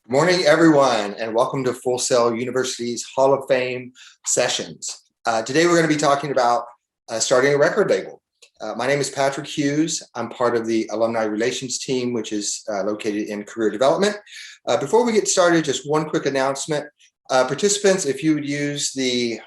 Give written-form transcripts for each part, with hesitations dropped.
Good morning, everyone, and welcome to Full Sail University's Hall of Fame sessions. Today, we're going to be talking about starting a record label. My name is Patrick Hughes. I'm part of the alumni relations team, which is located in career development. Before we get started, just one quick announcement. Participants, if you would use the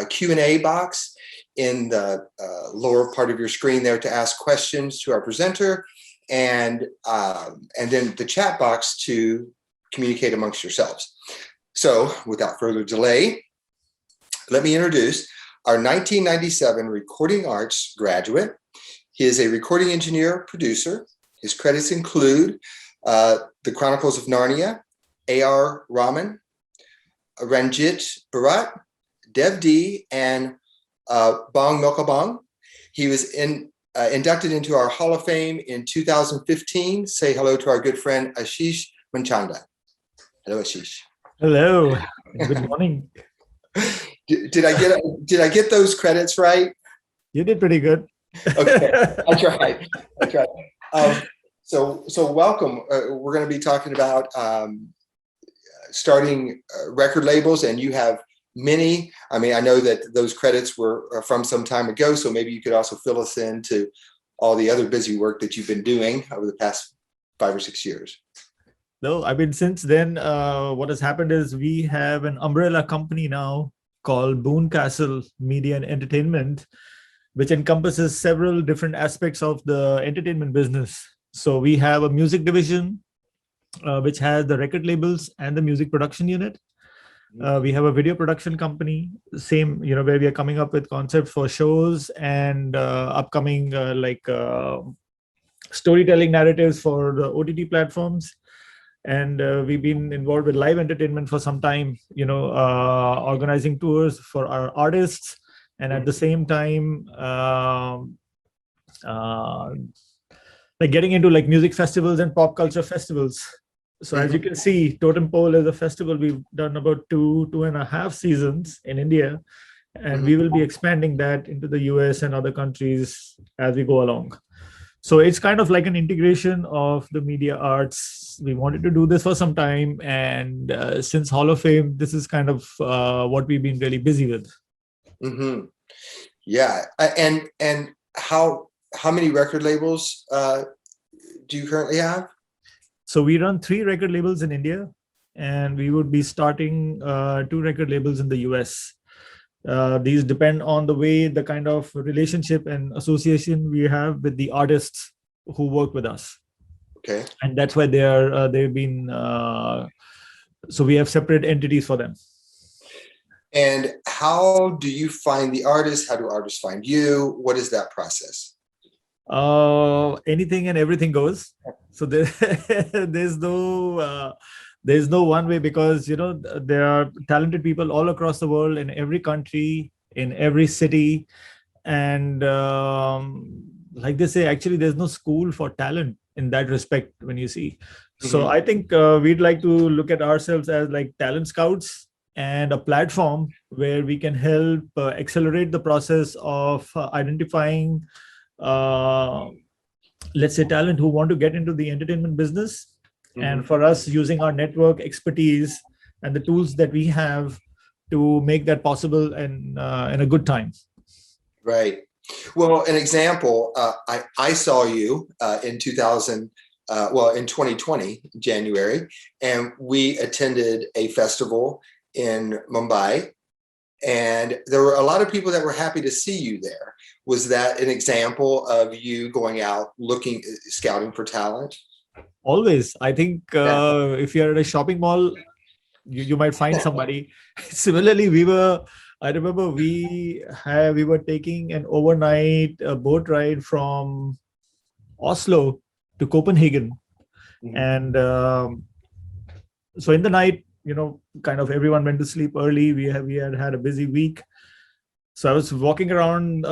Q&A box in the lower part of your screen there to ask questions to our presenter, and then the chat box to communicate amongst yourselves. So without further delay, let me introduce our 1997 recording arts graduate. He is a recording engineer, producer. His credits include The Chronicles of Narnia, A.R. Rahman, Ranjit Bharat, Dev D, and Bong Milka Bong. He was inducted into our Hall of Fame in 2015. Say hello to our good friend Ashish Manchanda. Hello, Ashish. Hello. Good morning. Did I get those credits right? You did pretty good. Okay, I tried. So welcome. We're going to be talking about starting record labels, and you have many. I mean, I know that those credits were from some time ago, so maybe you could also fill us in to all the other busy work that you've been doing over the past 5 or 6 years. No, I mean, since then, what has happened is we have an umbrella company now called Boone Castle Media and Entertainment, which encompasses several different aspects of the entertainment business. So we have a music division, which has the record labels and the music production unit. We have a video production company, same, where we are coming up with concepts for shows and upcoming storytelling narratives for the OTT platforms. And we've been involved with live entertainment for some time, organizing tours for our artists, and at the same time, getting into music festivals and pop culture festivals. So as you can see, Totem Pole is a festival we've done about 2.5 seasons in India, and we will be expanding that into the US and other countries as we go along. So it's kind of like an integration of the media arts. We wanted to do this for some time, and since Hall of Fame, this is kind of what we've been really busy with. Mm-hmm. Yeah, and how many record labels do you currently have? So we run 3 record labels in India, and we would be starting 2 record labels in the US. These depend on the way, the kind of relationship and association we have with the artists who work with us. Okay. And that's why they've been, so we have separate entities for them. And how do you find the artists? How do artists find you? What is that process? Anything and everything goes. So there's no one way, because there are talented people all across the world, in every country, in every city, and like they say, actually there's no school for talent in that respect when you see. So I think we'd like to look at ourselves as like talent scouts and a platform where we can help accelerate the process of identifying let's say talent who want to get into the entertainment business. And for us, using our network expertise and the tools that we have to make that possible and in a good time. Right. Well, an example, I saw you in 2020, January, and we attended a festival in Mumbai, and there were a lot of people that were happy to see you there. Was that an example of you going out scouting for talent? Always. I think if you're at a shopping mall, you might find somebody. Similarly, I remember we were taking an overnight boat ride from Oslo to Copenhagen. And so in the night, kind of everyone went to sleep early. We had a busy week. So I was walking around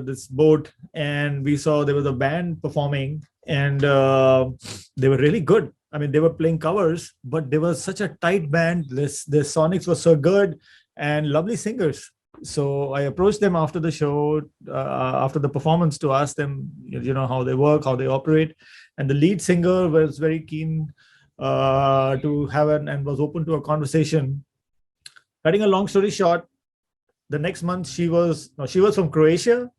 this boat, and we saw there was a band performing, and they were really good. I mean, they were playing covers, but they were such a tight band. The sonics were so good, and lovely singers. So I approached them after the show, after the performance, to ask them, how they work, how they operate. And the lead singer was very keen to have and was open to a conversation. Cutting a long story short, the next month she was from Croatia.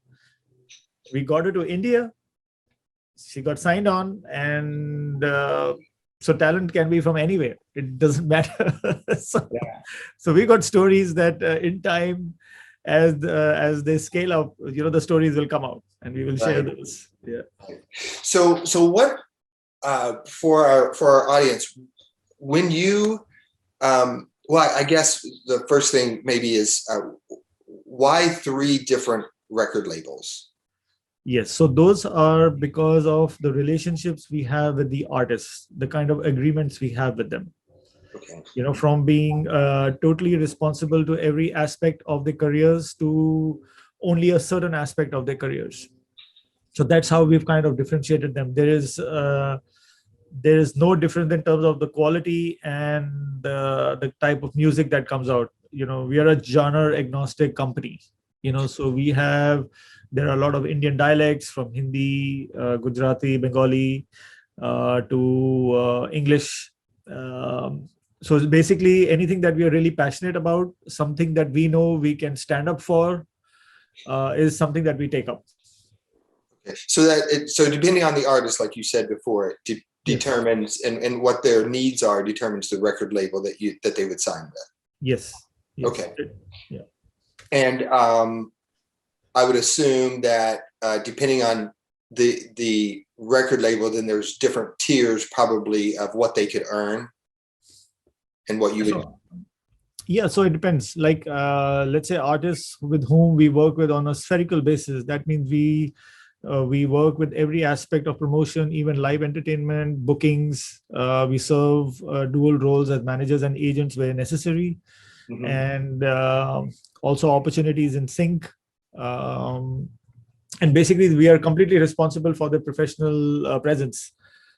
We got her to India. She got signed on, and so talent can be from anywhere. It doesn't matter. so we got stories that in time, as they scale up, the stories will come out, and we will share those. Yeah. So what for our audience, when you well, I guess the first thing maybe is why 3 different record labels? Yes, so those are because of the relationships we have with the artists, the kind of agreements we have with them. Okay. From being totally responsible to every aspect of their careers to only a certain aspect of their careers. So that's how we've kind of differentiated them. There is no difference in terms of the quality and the type of music that comes out. We are a genre agnostic company. So there are a lot of Indian dialects from Hindi, Gujarati, Bengali to English. So basically anything that we are really passionate about, something that we know we can stand up for, is something that we take up. Okay. So depending on the artist, like you said before, it determines and what their needs are determines the record label that they would sign with. Yes. Okay. Yeah. And I would assume that depending on the record label, then there's different tiers probably of what they could earn and what you would. Yeah, so it depends. Like, let's say artists with whom we work with on a spherical basis. That means we work with every aspect of promotion, even live entertainment, bookings. We serve dual roles as managers and agents where necessary, and also opportunities in sync. And basically, we are completely responsible for their professional presence.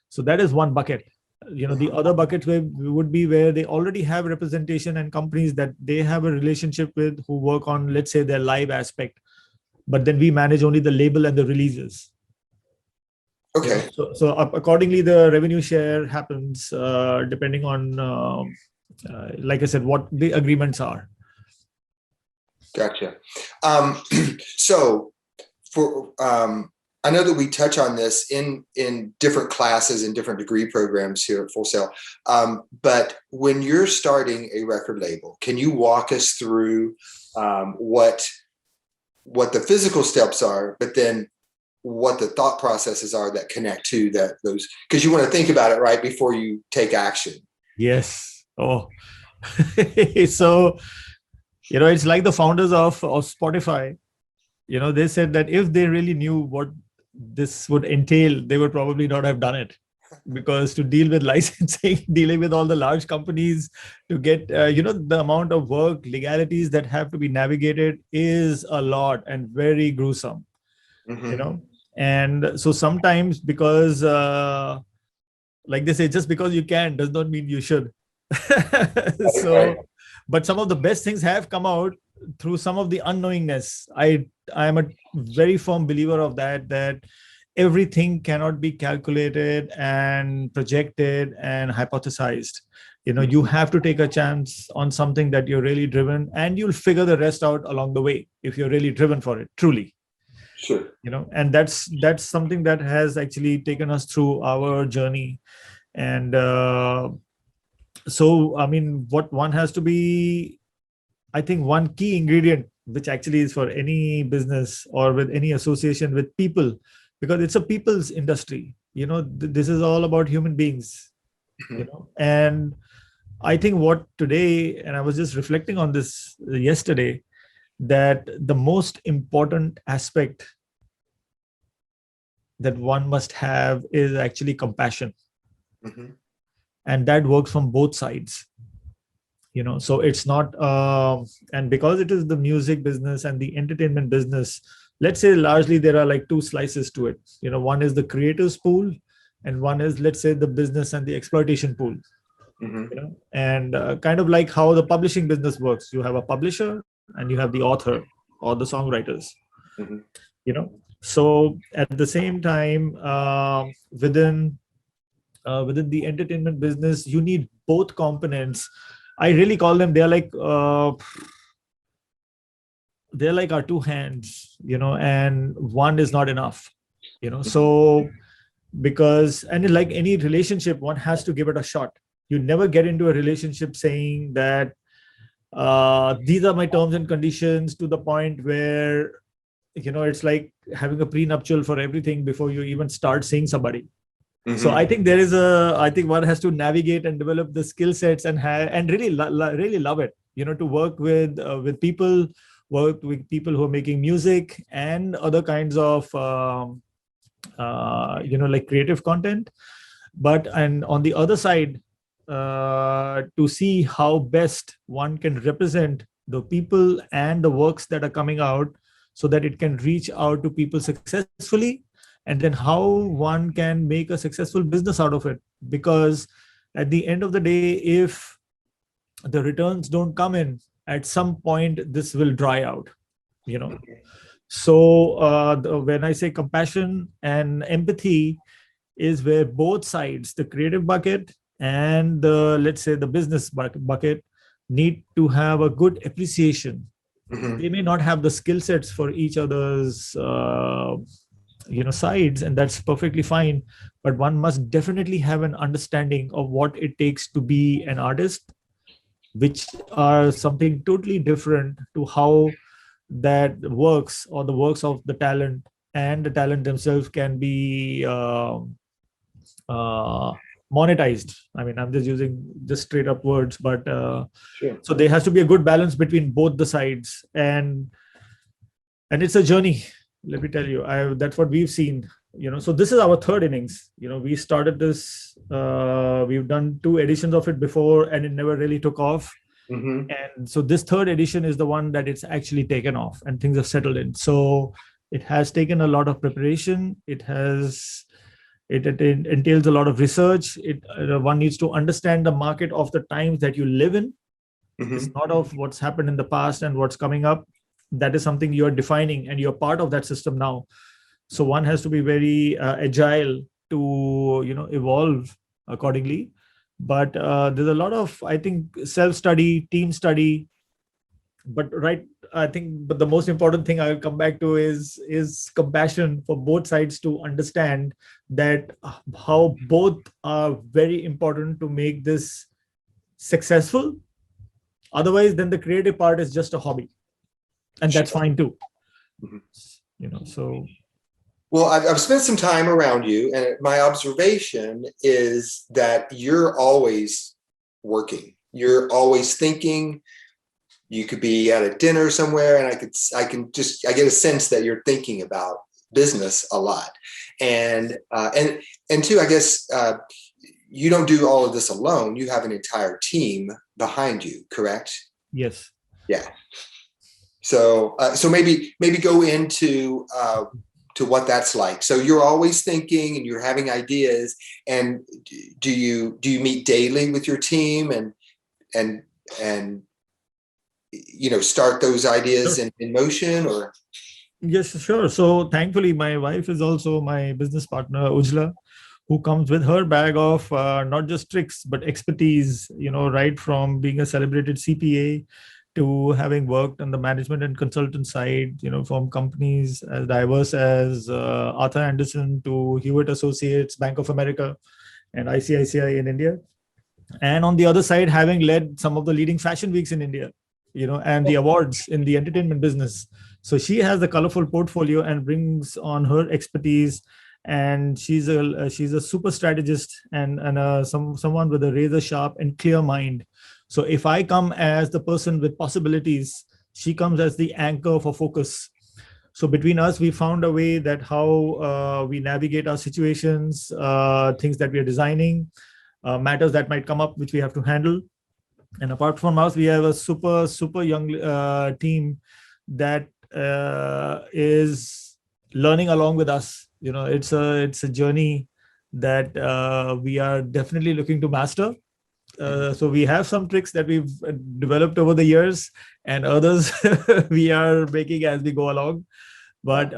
So that is one bucket. The other bucket would be where they already have representation and companies that they have a relationship with who work on, let's say, their live aspect. But then we manage only the label and the releases. Okay. So accordingly, the revenue share happens depending on, like I said, what the agreements are. Gotcha. So for I know that we touch on this in different classes and different degree programs here at Full Sail. But when you're starting a record label, can you walk us through what the physical steps are, but then what the thought processes are that connect to those, because you want to think about it right before you take action. Yes. Oh, so, it's like the founders of Spotify, they said that if they really knew what this would entail, they would probably not have done it, because to deal with licensing, dealing with all the large companies to get, the amount of work, legalities that have to be navigated is a lot and very gruesome, And so sometimes because, like they say, just because you can does not mean you should. But some of the best things have come out through some of the unknowingness. I am a very firm believer of that everything cannot be calculated and projected and hypothesized. You have to take a chance on something that you're really driven, and you'll figure the rest out along the way if you're really driven for it, truly. Sure. And that's something that has actually taken us through our journey. And so, I mean, what one has to be, I think one key ingredient, which actually is for any business or with any association with people, because it's a people's industry, this is all about human beings, and I think what today, and I was just reflecting on this yesterday, that the most important aspect that one must have is actually compassion. And that works from both sides. So it's not, and because it is the music business and the entertainment business, let's say largely there are like 2 slices to it. One is the creators pool, and one is, let's say, the business and the exploitation pool. And kind of like how the publishing business works. You have a publisher and you have the author or the songwriters. So at the same time, within within the entertainment business, you need both components. I really call them, they're like our two hands, and one is not enough, so because, and like any relationship, one has to give it a shot. You never get into a relationship saying that these are my terms and conditions, to the point where it's like having a prenuptial for everything before you even start seeing somebody. So I think I think one has to navigate and develop the skill sets and really really love it, to work with people, work with people who are making music and other kinds of like creative content. And on the other side, to see how best one can represent the people and the works that are coming out, so that it can reach out to people successfully, and then how one can make a successful business out of it. Because at the end of the day, if the returns don't come in, at some point this will dry out. So when I say compassion and empathy, is where both sides, the creative bucket and the, let's say, the business bucket, need to have a good appreciation. They may not have the skill sets for each other's sides, and that's perfectly fine, but one must definitely have an understanding of what it takes to be an artist, which are something totally different to how that works, or the works of the talent and the talent themselves can be monetized. I mean, I'm just using just straight up words, but Sure. So there has to be a good balance between both the sides, and it's a journey. Let me tell you, that's what we've seen. So this is our third innings. We started this. We've done 2 editions of it before, and it never really took off. And so this third edition is the one that it's actually taken off, and things have settled in. So it has taken a lot of preparation. It entails a lot of research. One needs to understand the market of the times that you live in. It's not of what's happened in the past and what's coming up. That is something you're defining, and you're part of that system now. So one has to be very agile to evolve accordingly. But there's a lot of, I think, self-study, team study. But but the most important thing I will come back to is compassion for both sides, to understand that how both are very important to make this successful. Otherwise, then the creative part is just a hobby, and that's fine too. So. Well, I've spent some time around you, and my observation is that you're always working. You're always thinking. You could be at a dinner somewhere, and I get a sense that you're thinking about business a lot. And two, I guess you don't do all of this alone. You have an entire team behind you, correct? Yes. Yeah. So maybe go into to what that's like. So you're always thinking, and you're having ideas. And do you meet daily with your team and start those ideas in motion? Or yes, sure. So thankfully, my wife is also my business partner, Ujla, who comes with her bag of not just tricks but expertise. Right from being a celebrated CPA to having worked on the management and consultant side, from companies as diverse as Arthur Andersen to Hewitt Associates, Bank of America, and ICICI in India. And on the other side, having led some of the leading fashion weeks in India, and the awards in the entertainment business. So she has a colorful portfolio and brings on her expertise. And she's a super strategist and someone with a razor sharp and clear mind. So if I come as the person with possibilities, she comes as the anchor for focus. So between us, we found a way that how we navigate our situations, things that we are designing, matters that might come up, which we have to handle. And apart from us, we have a super, super young team that is learning along with us. It's a journey that we are definitely looking to master. So we have some tricks that we've developed over the years, and others we are making as we go along. But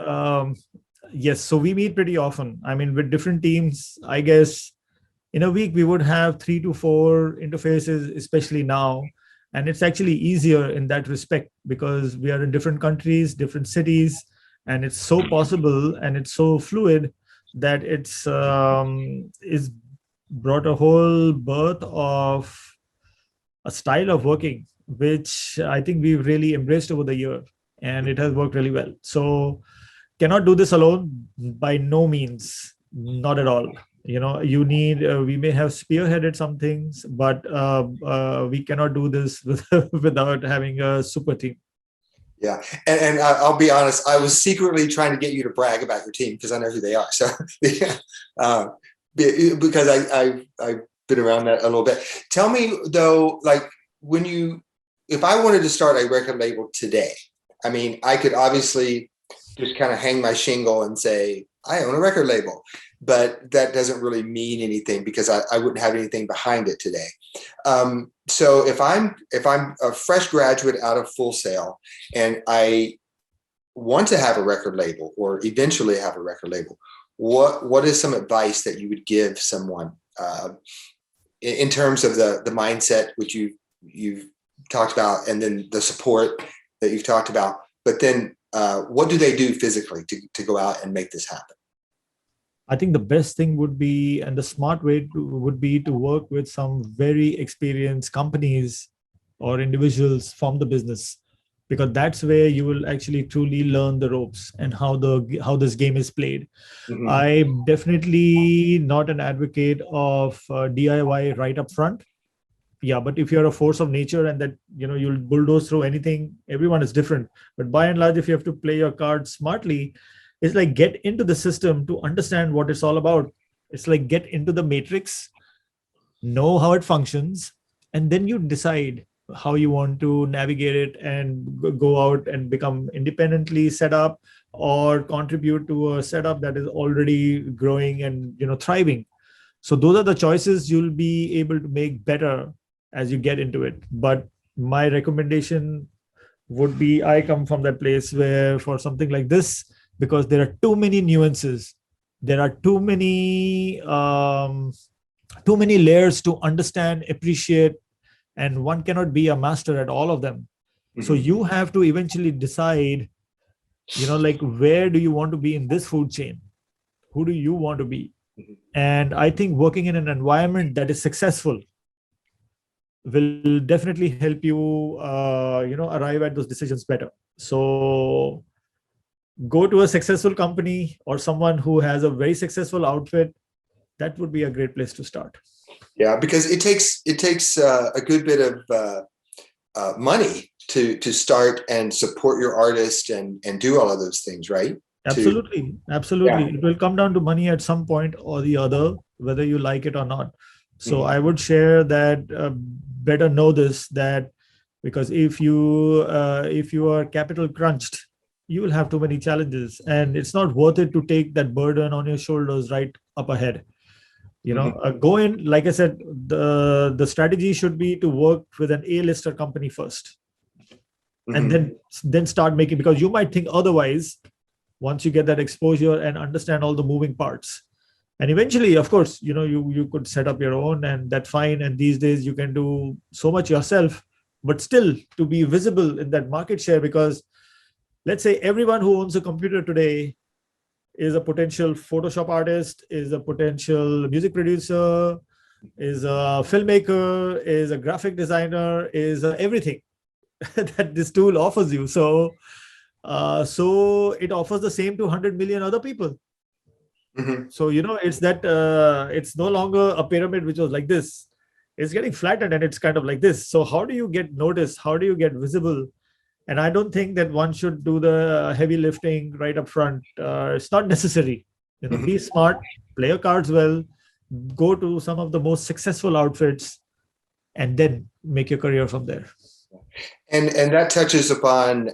yes, so we meet pretty often. I mean, with different teams, I guess in a week we would have 3 to 4 interfaces, especially now. And it's actually easier in that respect because we are in different countries, different cities, and it's so possible and it's so fluid that it's brought a whole birth of a style of working, which I think we've really embraced over the year, and it has worked really well. So cannot do this alone by no means, not at all. You need, we may have spearheaded some things, but we cannot do this without having a super team. Yeah, and I'll be honest, I was secretly trying to get you to brag about your team because I know who they are. So, yeah, because I've been around that a little bit. Tell me though, like if I wanted to start a record label today, I mean, I could obviously just kind of hang my shingle and say I own a record label, but that doesn't really mean anything because I wouldn't have anything behind it today. So if I'm a fresh graduate out of Full Sail and I want to have a record label or eventually have a record label, what is some advice that you would give someone in terms of the mindset which you've talked about, and then the support that you've talked about, but then what do they do physically to go out and make this happen? I think the best thing would be, and the smart way would be to work with some very experienced companies or individuals from the business, because that's where you will actually truly learn the ropes and how this game is played. Mm-hmm. I'm definitely not an advocate of DIY right up front. Yeah, but if you're a force of nature and that you'll bulldoze through anything, everyone is different. But by and large, if you have to play your cards smartly, it's like get into the system to understand what it's all about. It's like get into the matrix, know how it functions, and then you decide how you want to navigate it and go out and become independently set up or contribute to a setup that is already growing and thriving. So those are the choices you'll be able to make better as you get into it. But my recommendation would be, I come from that place where for something like this, because there are too many nuances, there are too many layers to understand, appreciate, and one cannot be a master at all of them. Mm-hmm. So you have to eventually decide, like, where do you want to be in this food chain? Who do you want to be? Mm-hmm. And I think working in an environment that is successful will definitely help you, arrive at those decisions better. So go to a successful company or someone who has a very successful outfit. That would be a great place to start. Yeah, because it takes a good bit of money to start and support your artist and do all of those things, right? Absolutely. Yeah. It will come down to money at some point or the other, whether you like it or not. So mm-hmm. I would share that better know this, that because if you are capital crunched, you will have too many challenges, and it's not worth it to take that burden on your shoulders right up ahead. Go in, like I said, the strategy should be to work with an A-lister company first, mm-hmm. and then start making, because you might think otherwise once you get that exposure and understand all the moving parts. And eventually, of course, you could set up your own, and that's fine. And these days you can do so much yourself, but still to be visible in that market share, because let's say everyone who owns a computer today is a potential Photoshop artist, is a potential music producer, is a filmmaker, is a graphic designer, is everything that this tool offers you. So it offers the same to 100 million other people. Mm-hmm. So, it's that it's no longer a pyramid which was like this. It's getting flattened and it's kind of like this. So how do you get noticed? How do you get visible? And I don't think that one should do the heavy lifting right up front. It's not necessary. Mm-hmm. Be smart, play your cards well, go to some of the most successful outfits, and then make your career from there. And that touches upon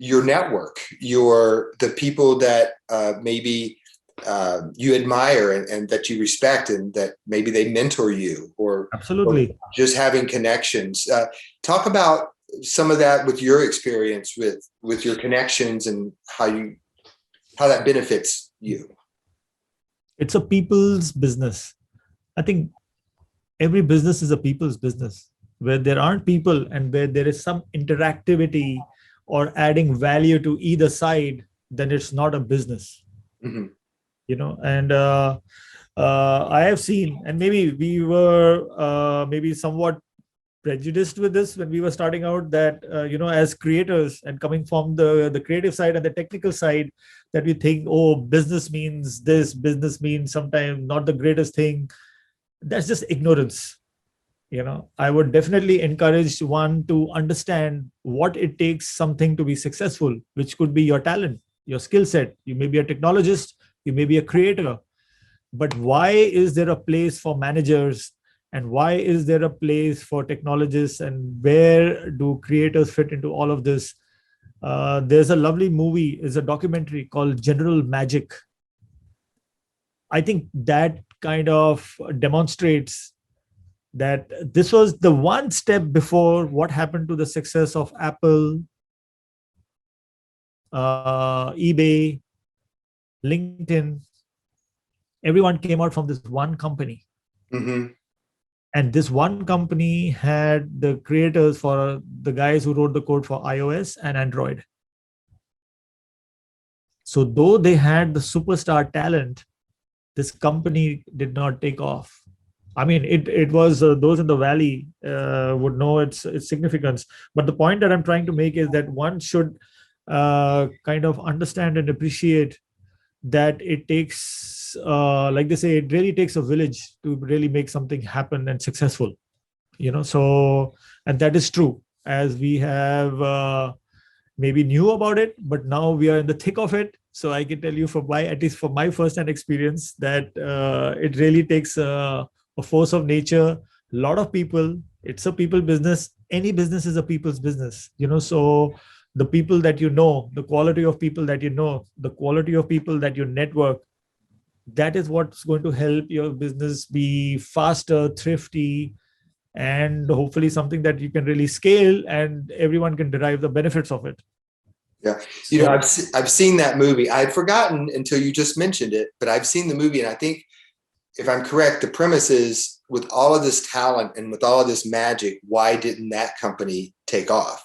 your network, the people that maybe you admire and that you respect, and that maybe they mentor you, or absolutely, or just having connections. Talk about some of that with your experience with your connections and how that benefits you. It's a people's business. I think every business is a people's business. Where there aren't people and where there is some interactivity or adding value to either side, then it's not a business. Mhm. And I have seen, and maybe we were maybe somewhat prejudiced with this when we were starting out, that as creators and coming from the creative side and the technical side, that we think, oh, business means this, business means sometimes not the greatest thing. That's just ignorance. I would definitely encourage one to understand what it takes something to be successful, which could be your talent, your skill set. You may be a technologist, you may be a creator, but why is there a place for managers, and why is there a place for technologists, and where do creators fit into all of this? There's a lovely movie, is a documentary called General Magic. I think that kind of demonstrates that this was the one step before what happened to the success of Apple, eBay, LinkedIn. Everyone came out from this one company. Mhm. And this one company had the creators for the guys who wrote the code for iOS and Android. So though they had the superstar talent, this company did not take off. I mean, it was those in the valley would know its significance. But the point that I'm trying to make is that one should kind of understand and appreciate that it takes, like they say, it really takes a village to really make something happen and successful. So, and that is true, as we have maybe knew about it, but now we are in the thick of it. So I can tell you, at least for my first-hand experience, that it really takes a force of nature, a lot of people. It's a people business. Any business is a people's business. So the people that the quality of people that the quality of people that you network, that is what's going to help your business be faster, thrifty, and hopefully something that you can really scale and everyone can derive the benefits of it. Yeah. So, I've seen that movie. I'd forgotten until you just mentioned it, but I've seen the movie, and I think, if I'm correct, the premise is, with all of this talent and with all of this magic, why didn't that company take off?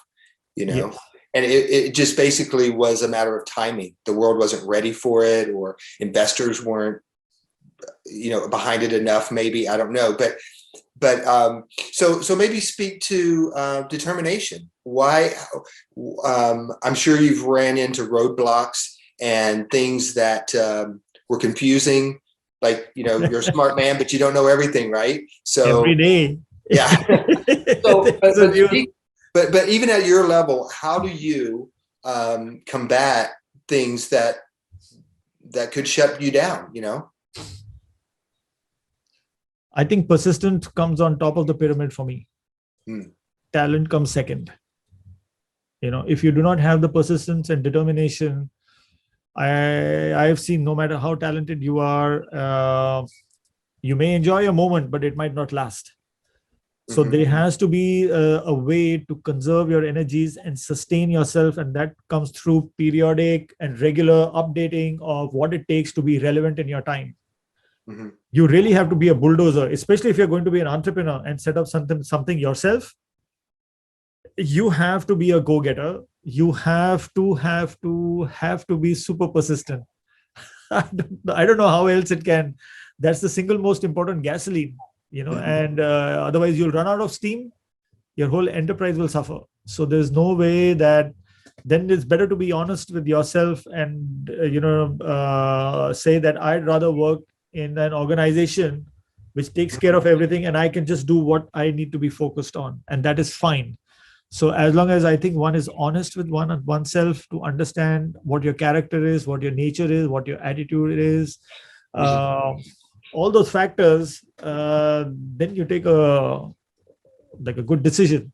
yes. And it just basically was a matter of timing. The world wasn't ready for it, or investors weren't, behind it enough. Maybe, I don't know, but so maybe speak to determination. Why? I'm sure you've ran into roadblocks and things that were confusing. Like, you're a smart man, but you don't know everything, right? So every day. yeah. So, but even at your level, how do you combat things that could shut you down? I think persistence comes on top of the pyramid for me. Talent comes second. If you do not have the persistence and determination, I've seen, no matter how talented you are, you may enjoy a moment, but it might not last. So there has to be a way to conserve your energies and sustain yourself. And that comes through periodic and regular updating of what it takes to be relevant in your time. You really have to be a bulldozer, especially if you're going to be an entrepreneur and set up something yourself. You have to be a go-getter. You have to be super persistent. I don't know how else it can. That's the single most important gasoline, and otherwise you'll run out of steam. Your whole enterprise will suffer. So there's no way that, then it's better to be honest with yourself and, say that I'd rather work in an organization which takes care of everything and I can just do what I need to be focused on. And that is fine. So as long as I think one is honest with oneself to understand what your character is, what your nature is, what your attitude is, all those factors, then you take a good decision,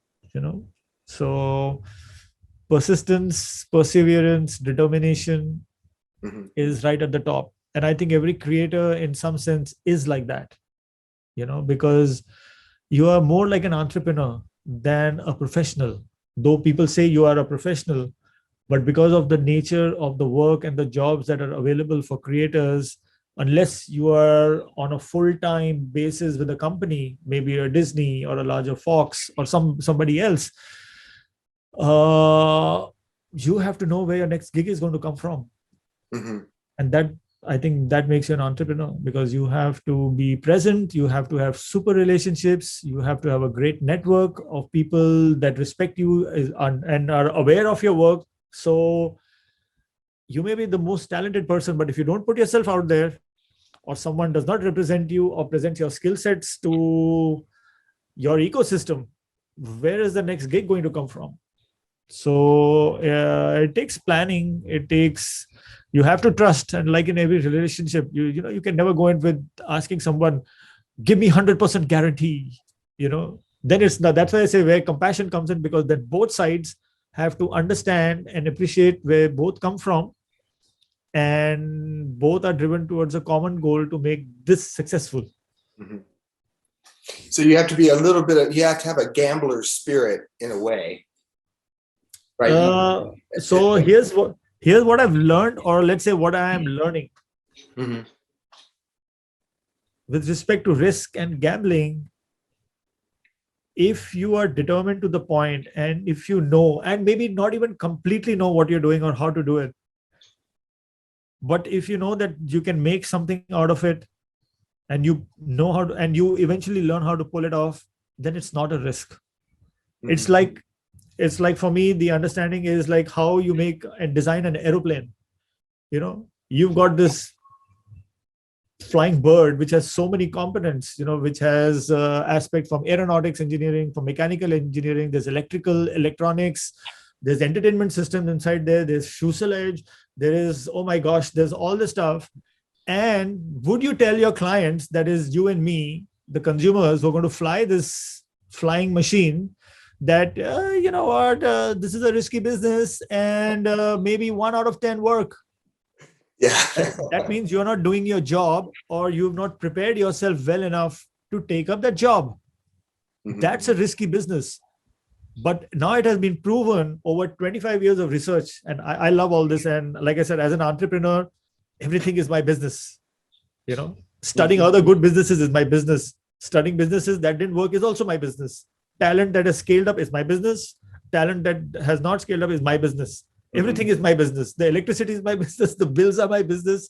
So persistence, perseverance, determination is right at the top. And I think every creator in some sense is like that, because you are more like an entrepreneur than a professional. Though people say you are a professional, but because of the nature of the work and the jobs that are available for creators, unless you are on a full-time basis with a company, maybe a Disney or a larger Fox or somebody else, you have to know where your next gig is going to come from. Mhm. And that, I think that makes you an entrepreneur, because you have to be present, you have to have super relationships, you have to have a great network of people that respect you and are aware of your work. So you may be the most talented person, but if you don't put yourself out there, or someone does not represent you or present your skill sets to your ecosystem, where is the next gig going to come from? So it takes planning. It takes, you have to trust. And like in every relationship, you can never go in with asking someone, give me 100% guarantee, then it's not. That's why I say where compassion comes in, because then both sides have to understand and appreciate where both come from, and both are driven towards a common goal to make this successful. Mhm. So you have to be you have to have a gambler's spirit in a way, right? So here's what I've learned, or let's say what I am learning. Mhm. With respect to risk and gambling, if you are determined to the point, and if you know, and maybe not even completely know what you're doing or how to do it, but if you know that you can make something out of it, and you know how to, and you eventually learn how to pull it off, then it's not a risk. Mhm. It's like for me, the understanding is like how you make and design an aeroplane. You've got this flying bird which has so many components, which has aspect from aeronautics engineering, from mechanical engineering, there's electrical, electronics, there's entertainment systems inside there, there's fuselage, there is, oh my gosh, there's all this stuff. And would you tell your clients, that is you and me, the consumers who are going to fly this flying machine, that you know what, this is a risky business, and maybe 1 out of 10 work? Yeah. That means you're not doing your job, or you've not prepared yourself well enough to take up that job. Mhm. That's a risky business. But now it has been proven over 25 years of research. And I love all this. And like I said, as an entrepreneur, everything is my business. Studying other good businesses is my business. Studying businesses that didn't work is also my business. Talent that has scaled up is my business. Talent that has not scaled up is my business. Everything is my business. The electricity is my business. The bills are my business.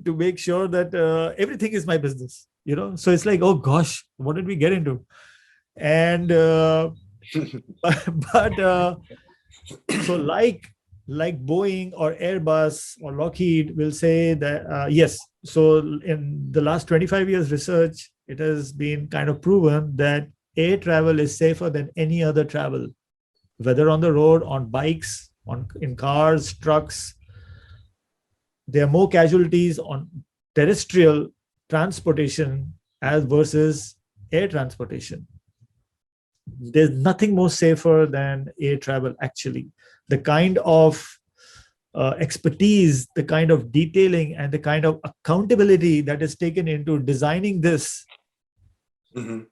To make sure that everything is my business. So it's like, oh gosh, what did we get into? And but so like Boeing or Airbus or Lockheed will say that yes. So in the last 25 years research, it has been kind of proven that air travel is safer than any other travel, whether on the road, on bikes, in cars, trucks. There are more casualties on terrestrial transportation as versus air transportation. There's nothing more safer than air travel, actually. The kind of expertise, the kind of detailing, and the kind of accountability that is taken into designing this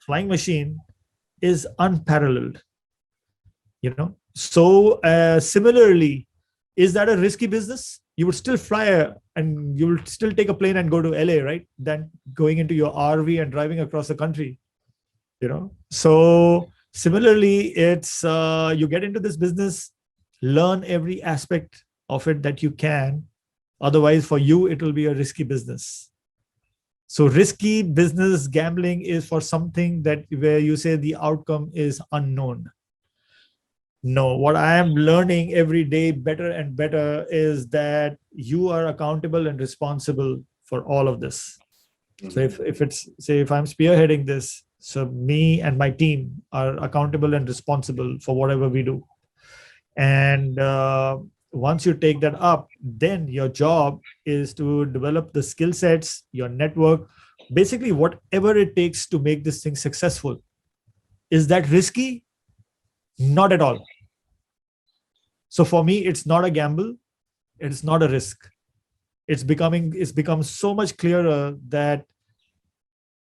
flying machine is unparalleled. So similarly, is that a risky business? You would still fly and you will still take a plane and go to LA, right? Than going into your RV and driving across the country. So similarly, it's you get into this business, learn every aspect of it that you can. Otherwise, for you, it will be a risky business. So risky business gambling is for something that where you say the outcome is unknown. No, what I am learning every day better and better is that you are accountable and responsible for all of this. So if it's, say, if I'm spearheading this, so me and my team are accountable and responsible for whatever we do. And once you take that up, then your job is to develop the skill sets, your network, basically whatever it takes to make this thing successful. Is that risky? Not at all. So for me, it's not a gamble. It's not a risk. It's become so much clearer that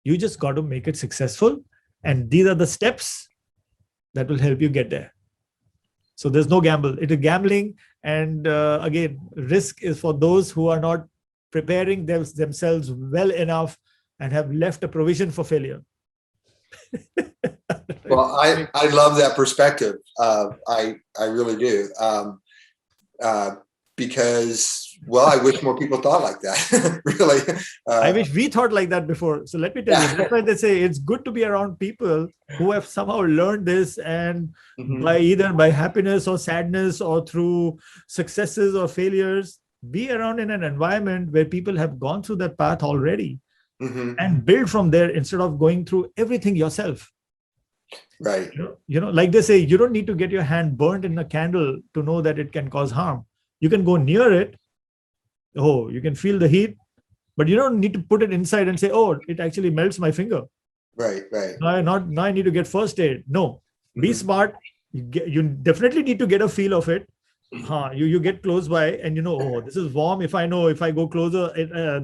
you just got to make it successful. And these are the steps that will help you get there. So there's no gamble. It is gambling. And again, risk is for those who are not preparing themselves well enough and have left a provision for failure. Well, I love that perspective. I really do. Because, well, I wish more people thought like that. Really. I wish we thought like that before. So let me tell you, that's why they say it's good to be around people who have somehow learned this, and by either by happiness or sadness or through successes or failures, be around in an environment where people have gone through that path already and build from there instead of going through everything yourself. Right. Like they say, you don't need to get your hand burned in a candle to know that it can cause harm. You can go near it. Oh, you can feel the heat, but you don't need to put it inside and say, oh, it actually melts my finger. Right. Now I need to get first aid. No, be smart. You definitely need to get a feel of it. You get close by and oh, this is warm. If I go closer,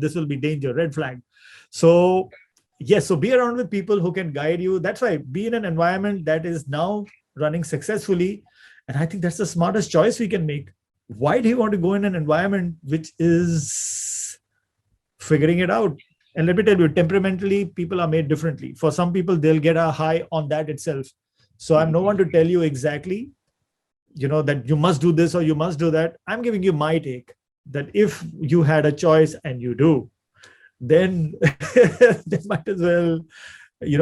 this will be danger, red flag. So yes, so be around with people who can guide you. That's why be in an environment that is now running successfully. And I think that's the smartest choice we can make. Why do you want to go in an environment which is figuring it out? And let me tell you, temperamentally, people are made differently. For some people, they'll get a high on that itself. So I'm no one to tell you exactly, that you must do this or you must do that. I'm giving you my take that if you had a choice and you do, then they might as well, be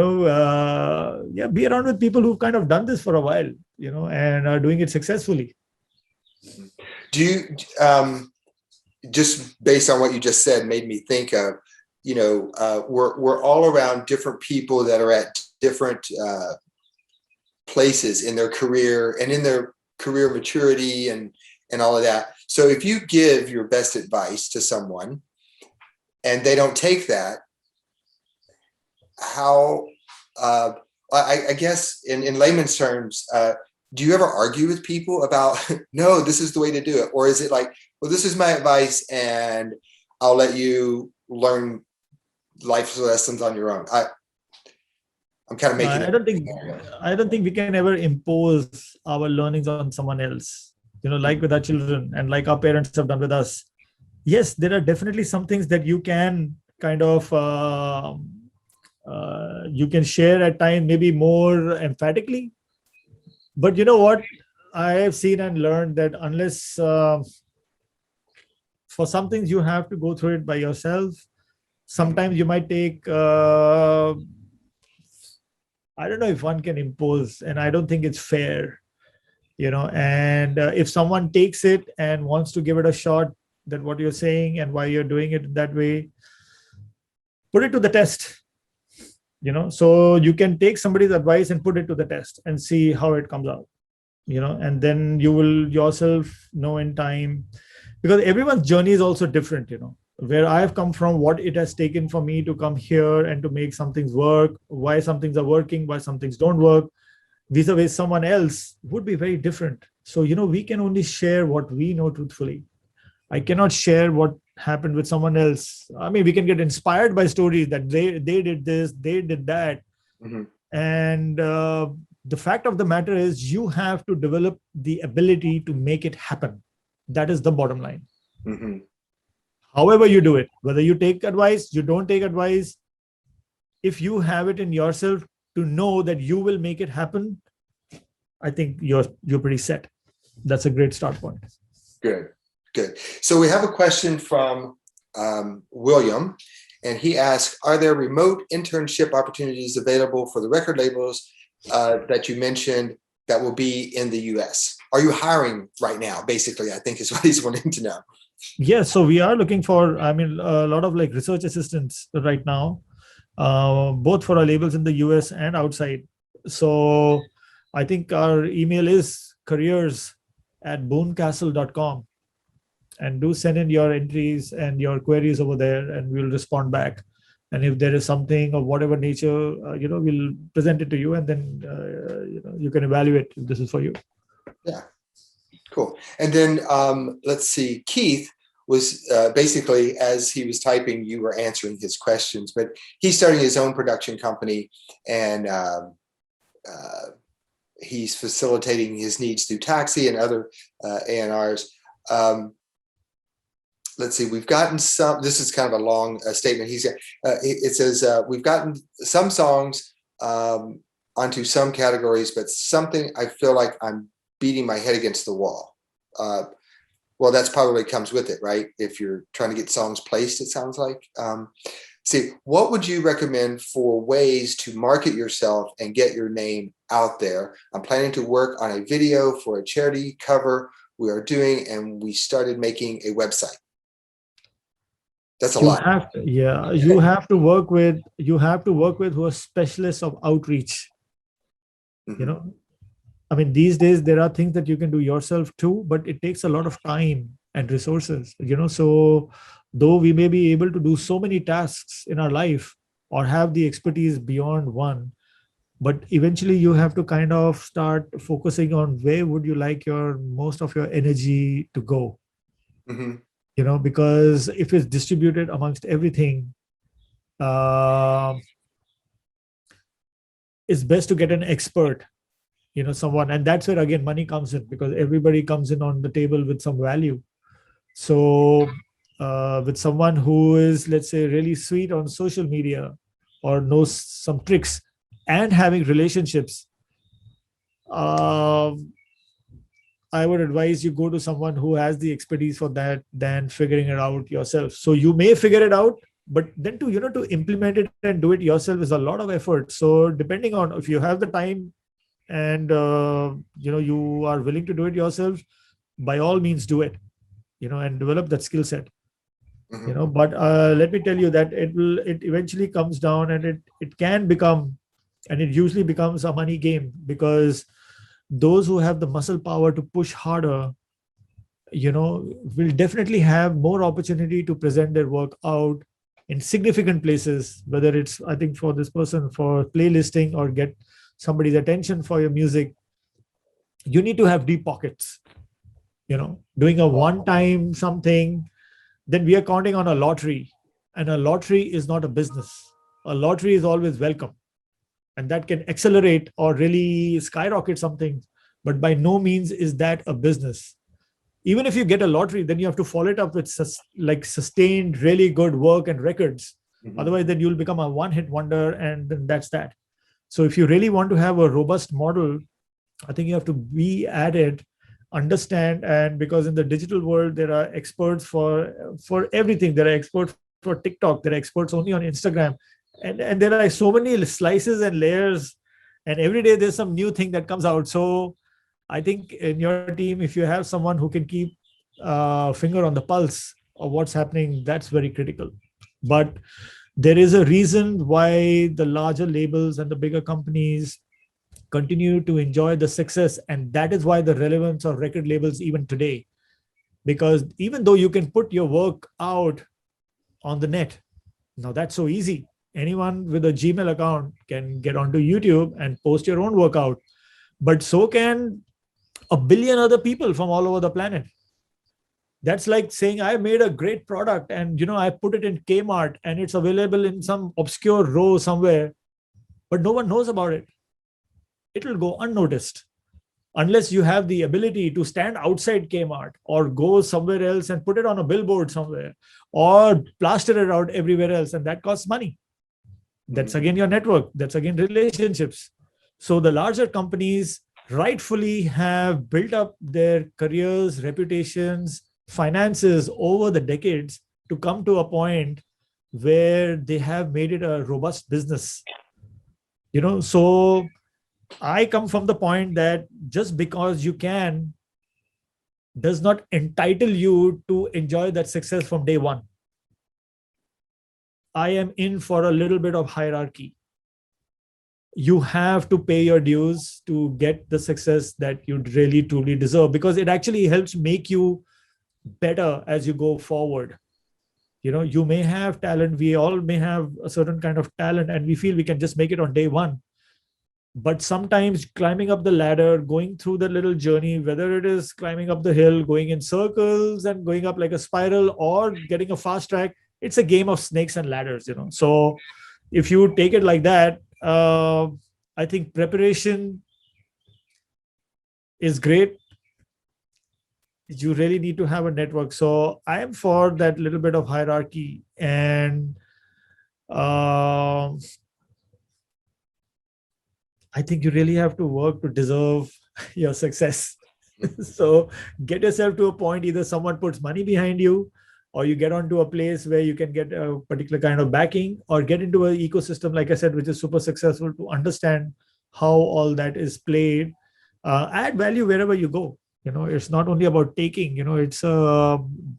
around with people who've kind of done this for a while, and are doing it successfully. Do you, just based on what you just said, made me think of, we're all around different people that are at different places in their career and in their career maturity and all of that. So if you give your best advice to someone and they don't take that, how, I guess in layman's terms, do you ever argue with people about, no, this is the way to do it? Or is it like, well, this is my advice and I'll let you learn life lessons on your own? I'm kind of making I don't think we can ever impose our learnings on someone else, like with our children and like our parents have done with us. Yes, there are definitely some things that you can kind of, you can share at times, maybe more emphatically. But you know what? I have seen and learned that unless for some things you have to go through it by yourself. Sometimes you might take, I don't know if one can impose, and I don't think it's fair, and if someone takes it and wants to give it a shot, that what you're saying and why you're doing it that way, put it to the test. So you can take somebody's advice and put it to the test and see how it comes out, and then you will yourself know in time, because everyone's journey is also different, where I've come from, what it has taken for me to come here and to make some things work, why some things are working, why some things don't work, vis-a-vis someone else would be very different. So, we can only share what we know truthfully. I cannot share what happened with someone else. I mean, we can get inspired by stories that they did this, they did that. And the fact of the matter is you have to develop the ability to make it happen. That is the bottom line. However you do it, whether you take advice, you don't take advice, if you have it in yourself to know that you will make it happen, I think you're pretty set. That's a great start point. Good. So we have a question from William, and he asks, are there remote internship opportunities available for the record labels that you mentioned that will be in the US? Are you hiring right now? Basically, I think is what he's wanting to know. Yes, so we are looking for, a lot of like research assistants right now, both for our labels in the US and outside. So I think our email is careers@boonecastle.com. And do send in your entries and your queries over there, and we'll respond back. And if there is something of whatever nature, we'll present it to you, and then you can evaluate if this is for you. Yeah, cool. And then let's see, Keith was basically, as he was typing, you were answering his questions, but he's starting his own production company, and he's facilitating his needs through taxi and other A&Rs. let's see, we've gotten some, this is kind of a long statement. It says, we've gotten some songs onto some categories, but something I feel like I'm beating my head against the wall. Well, that's probably comes with it, right? If you're trying to get songs placed, it sounds like. See, what would you recommend for ways to market yourself and get your name out there? I'm planning to work on a video for a charity cover we are doing, and we started making a website. That's a lot. You have to work with who are specialists of outreach. Mm-hmm. I mean, these days there are things that you can do yourself too, but it takes a lot of time and resources. So though we may be able to do so many tasks in our life or have the expertise beyond one, but eventually you have to kind of start focusing on where would you like most of your energy to go. Mm-hmm. Because if it's distributed amongst everything, it's best to get an expert, someone. And that's where, again, money comes in, because everybody comes in on the table with some value. So with someone who is, let's say, really sweet on social media or knows some tricks and having relationships, I would advise you go to someone who has the expertise for that than figuring it out yourself. So you may figure it out, but then to implement it and do it yourself is a lot of effort. So depending on if you have the time and you are willing to do it yourself, by all means do it, and develop that skill set. Mm-hmm. But let me tell you that it eventually comes down, and it can become, and it usually becomes, a money game, because those who have the muscle power to push harder, will definitely have more opportunity to present their work out in significant places, whether it's, I think, for this person for playlisting or get somebody's attention for your music. You need to have deep pockets. Doing a one-time something, then we are counting on a lottery, and a lottery is not a business. A lottery is always welcome, and that can accelerate or really skyrocket something, but by no means is that a business. Even if you get a lottery, then you have to follow it up with sustained, really good work and records. Mm-hmm. Otherwise, then you'll become a one-hit wonder, and then that's that. So if you really want to have a robust model, I think you have to be at it, understand, and because in the digital world, there are experts for everything. There are experts for TikTok. There are experts only on Instagram. And there are so many slices and layers, and every day there's some new thing that comes out. So I think in your team, if you have someone who can keep a finger on the pulse of what's happening, that's very critical. But there is a reason why the larger labels and the bigger companies continue to enjoy the success, and that is why the relevance of record labels even today. Because even though you can put your work out on the net, now that's so easy. Anyone with a Gmail account can get onto YouTube and post your own workout, but so can a billion other people from all over the planet. That's like saying I made a great product and I put it in Kmart and it's available in some obscure row somewhere, but no one knows about it. It will go unnoticed unless you have the ability to stand outside Kmart or go somewhere else and put it on a billboard somewhere or plaster it out everywhere else, and that costs money. That's again your network. That's again relationships. So the larger companies rightfully have built up their careers, reputations, finances over the decades to come to a point where they have made it a robust business. So I come from the point that just because you can does not entitle you to enjoy that success from day one. I am in for a little bit of hierarchy. You have to pay your dues to get the success that you really truly deserve, because it actually helps make you better as you go forward. You may have talent. We all may have a certain kind of talent and we feel we can just make it on day one. But sometimes climbing up the ladder, going through the little journey, whether it is climbing up the hill, going in circles and going up like a spiral, or getting a fast track, it's a game of snakes and ladders. So if you take it like that, I think preparation is great. you really need to have a network. So I am for that little bit of hierarchy, and I think you really have to work to deserve your success. So get yourself to a point, either someone puts money behind you, or you get onto a place where you can get a particular kind of backing, or get into an ecosystem, like I said, which is super successful, to understand how all that is played. Add value wherever you go. It's not only about taking, it's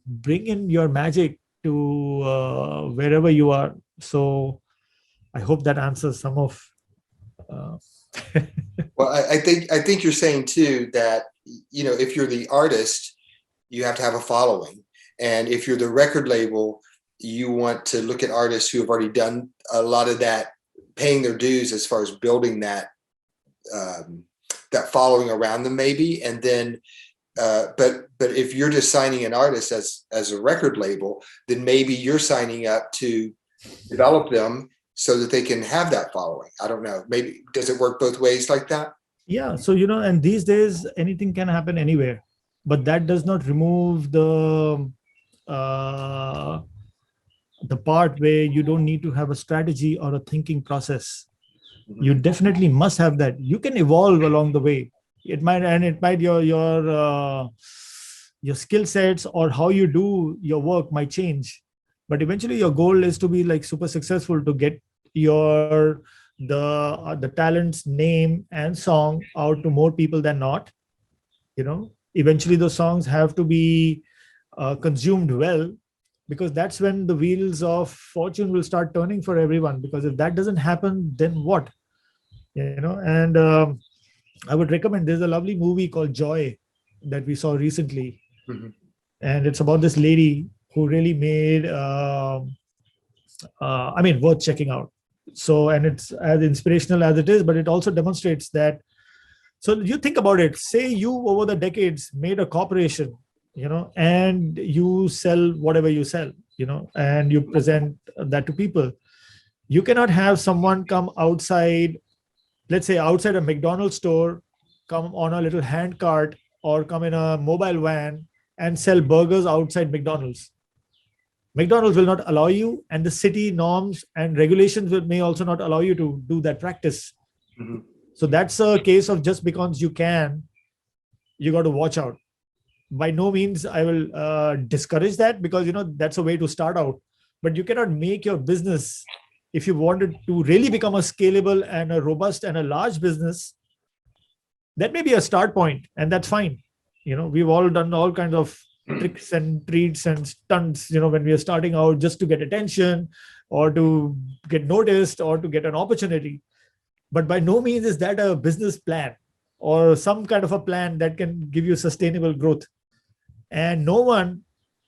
bring in your magic to wherever you are. So I hope that answers some of uh, Well, I think you're saying too that, if you're the artist, you have to have a following. And if you're the record label, you want to look at artists who have already done a lot of that, paying their dues as far as building that that following around them, maybe. And then, but if you're just signing an artist as a record label, then maybe you're signing up to develop them so that they can have that following. I don't know. Maybe, does it work both ways like that? Yeah. So, and these days anything can happen anywhere, but that does not remove uh, the part where you don't need to have a strategy or a thinking process. You definitely must have that. You can evolve along the way. It might your skill sets or how you do your work might change, but eventually your goal is to be like super successful, to get the talent's name and song out to more people than not. Eventually those songs have to be consumed well, because that's when the wheels of fortune will start turning for everyone. Because if that doesn't happen, then what? And I would recommend, there's a lovely movie called Joy that we saw recently. Mm-hmm. And it's about this lady who really made worth checking out. So, and it's as inspirational as it is, but it also demonstrates that. So you think about it, say you over the decades made a corporation, and you sell whatever you sell, and you present that to people. You cannot have someone come outside, let's say outside a McDonald's store, come on a little hand cart or come in a mobile van and sell burgers outside McDonald's. McDonald's will not allow you, and the city norms and regulations may also not allow you to do that practice. Mm-hmm. So that's a case of, just because you can, you got to watch out. By no means I will discourage that, because that's a way to start out. But you cannot make your business, if you wanted to really become a scalable and a robust and a large business, that may be a start point, and that's fine. We've all done all kinds of tricks and treats and stunts, when we are starting out, just to get attention or to get noticed or to get an opportunity. But by no means is that a business plan or some kind of a plan that can give you sustainable growth. And no one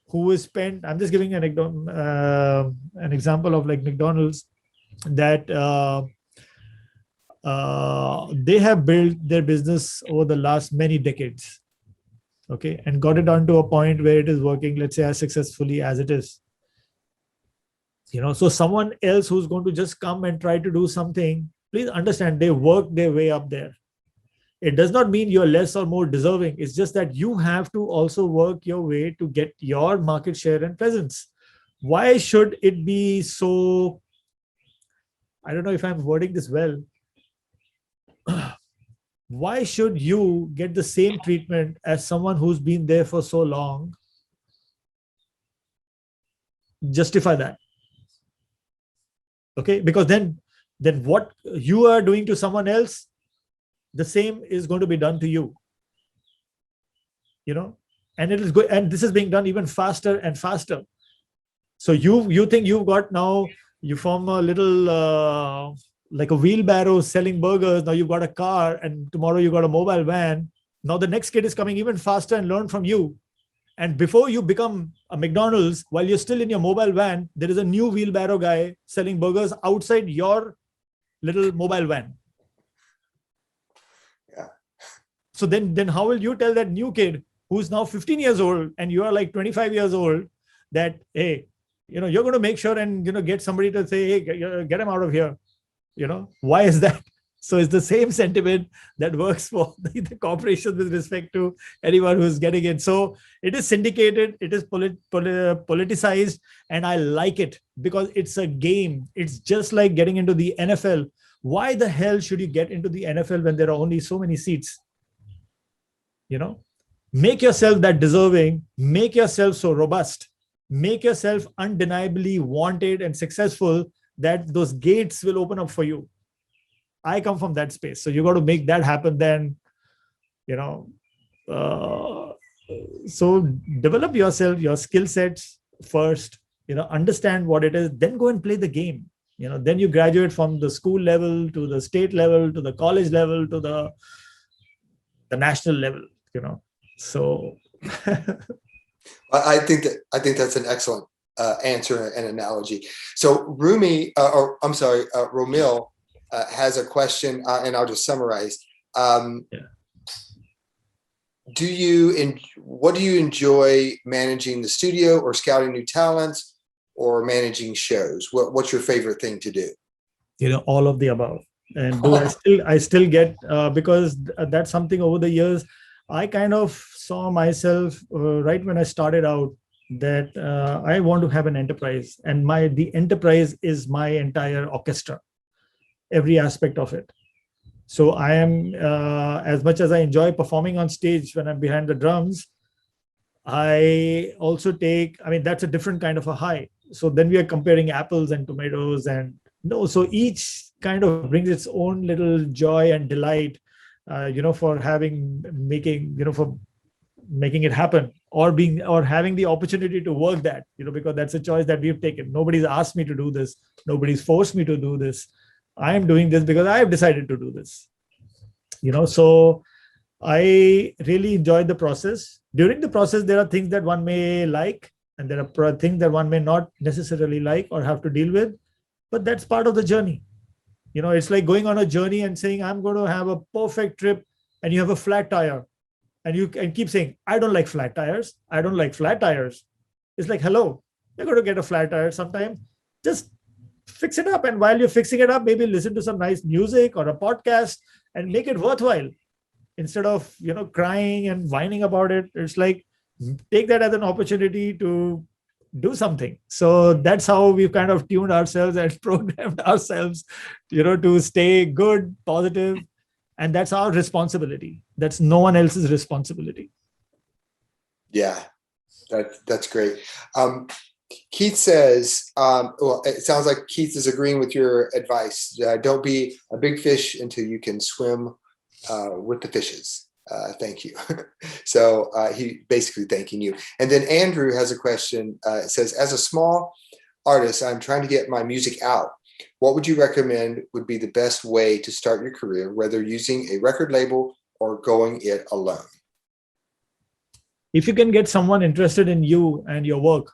who is spent, I'm just giving an example of like McDonald's, that they have built their business over the last many decades, okay, and got it onto a point where it is working, let's say, as successfully as it is. So someone else who's going to just come and try to do something, please understand, they work their way up there. It does not mean you're less or more deserving. It's just that you have to also work your way to get your market share and presence. Why should it be so? I don't know if I'm wording this well. Why should you get the same treatment as someone who's been there for so long? Justify that. Okay, because then what you are doing to someone else, the same is going to be done to you. And it is good, and this is being done even faster and faster. So you think you've got, now you form a little like a wheelbarrow selling burgers. Now you've got a car, and tomorrow you got a mobile van. Now the next kid is coming even faster and learn from you. And before you become a McDonald's, while you're still in your mobile van, there is a new wheelbarrow guy selling burgers outside your little mobile van. Yeah. So then how will you tell that new kid who's now 15 years old and you are like 25 years old that, hey, you're going to make sure and, get somebody to say, hey, get him out of here. Why is that? So it's the same sentiment that works for the corporation with respect to anyone who's getting in. So it is syndicated, it is politicized, and I like it because it's a game. It's just like getting into the NFL. Why the hell should you get into the NFL when there are only so many seats? Make yourself that deserving, make yourself so robust, make yourself undeniably wanted and successful that those gates will open up for you. I come from that space. So you got to make that happen then, so develop yourself, your skill sets first, understand what it is, then go and play the game. Then you graduate from the school level to the state level, to the college level, to the national level, So I think that's an excellent answer and analogy. So Romil has a question, and I'll just summarize. What do you enjoy managing the studio, or scouting new talents, or managing shows? What's your favorite thing to do? All of the above. And I still get because that's something over the years I kind of saw myself right when I started out, that I want to have an enterprise, and the enterprise is my entire orchestra, every aspect of it. So I am, as much as I enjoy performing on stage when I'm behind the drums, I also that's a different kind of a high. So then we are comparing apples and tomatoes, and so each kind of brings its own little joy and delight, for making it happen, or having the opportunity to work that, because that's a choice that we've taken. Nobody's asked me to do this. Nobody's forced me to do this. I am doing this because I have decided to do this. So I really enjoyed the process. During the process, there are things that one may like, and there are things that one may not necessarily like or have to deal with, but that's part of the journey. It's like going on a journey and saying, I'm going to have a perfect trip, and you have a flat tire, and you can keep saying, I don't like flat tires. I don't like flat tires. It's like, hello, you're going to get a flat tire sometime. Just fix it up. And while you're fixing it up, maybe listen to some nice music or a podcast and make it worthwhile. Instead of, crying and whining about it, it's like, take that as an opportunity to do something. So that's how we've kind of tuned ourselves and programmed ourselves, to stay good, positive. And that's our responsibility. That's no one else's responsibility. Yeah, that's great. Keith says, it sounds like Keith is agreeing with your advice. Don't be a big fish until you can swim with the fishes. Thank you. So he basically thanking you. And then Andrew has a question. It says, as a small artist, I'm trying to get my music out. What would you recommend would be the best way to start your career, whether using a record label or going it alone? If you can get someone interested in you and your work,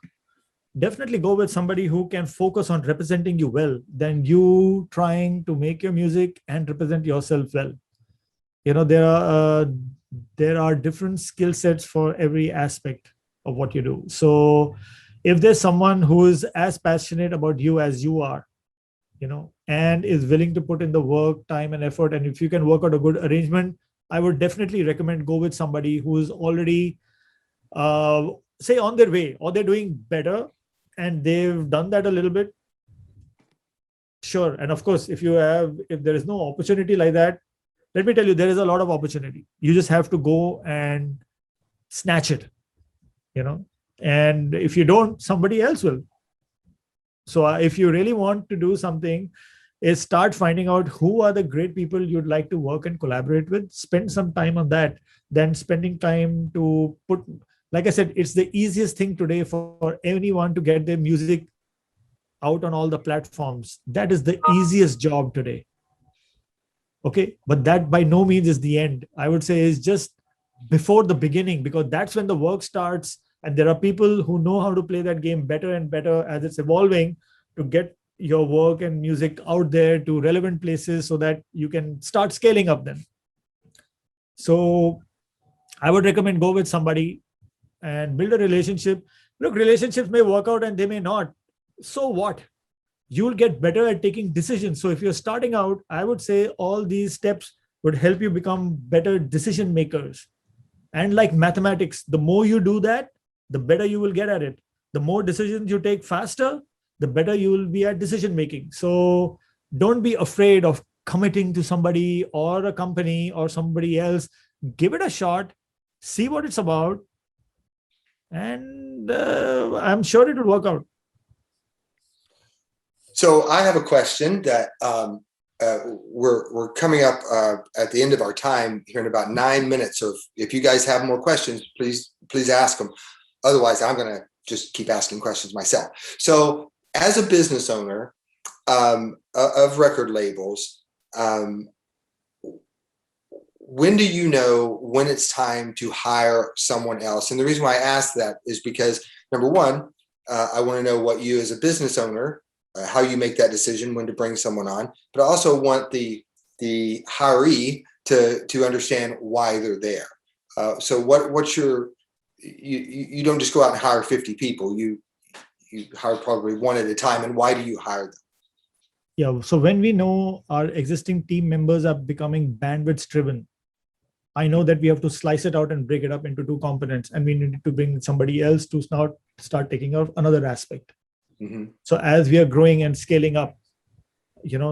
definitely go with somebody who can focus on representing you well, than you trying to make your music and represent yourself well. There are different skill sets for every aspect of what you do. So if there's someone who is as passionate about you as you are, and is willing to put in the work, time, and effort, and if you can work out a good arrangement, I would definitely recommend go with somebody who is already, say, on their way, or they're doing better and they've done that a little bit. Sure. And of course, if there is no opportunity like that, let me tell you, there is a lot of opportunity. You just have to go and snatch it, and if you don't, somebody else will. So if you really want to do something, is start finding out who are the great people you'd like to work and collaborate with. Spend some time on that, then spending time to put, like I said, it's the easiest thing today for anyone to get their music out on all the platforms. That is the easiest job today. Okay, but that by no means is the end. I would say is just before the beginning, because that's when the work starts. And there are people who know how to play that game better and better as it's evolving, to get your work and music out there to relevant places so that you can start scaling up then. So I would recommend go with somebody and build a relationship. Look, relationships may work out and they may not. So what? you'll get better at taking decisions. So if you're starting out, I would say all these steps would help you become better decision makers. And like mathematics, the more you do that, the better you will get at it. The more decisions you take faster, the better you will be at decision making. So don't be afraid of committing to somebody or a company or somebody else. Give it a shot, see what it's about, and I'm sure it will work out. So I have a question that we're coming up at the end of our time here in about 9 minutes. So if you guys have more questions, please ask them. Otherwise, I'm going to just keep asking questions myself. So as a business owner of record labels, when do you know when it's time to hire someone else? And the reason why I ask that is because, number one, I want to know what you as a business owner, how you make that decision when to bring someone on, but I also want the hiree to understand why they're there. So what's your, you don't just go out and hire 50 people, you hire probably one at a time, and why do you hire them? Yeah, so when we know our existing team members are becoming bandwidth driven, I know that we have to slice it out and break it up into two components, and we need to bring somebody else to now start taking out another aspect. Mm-hmm. So as we are growing and scaling up,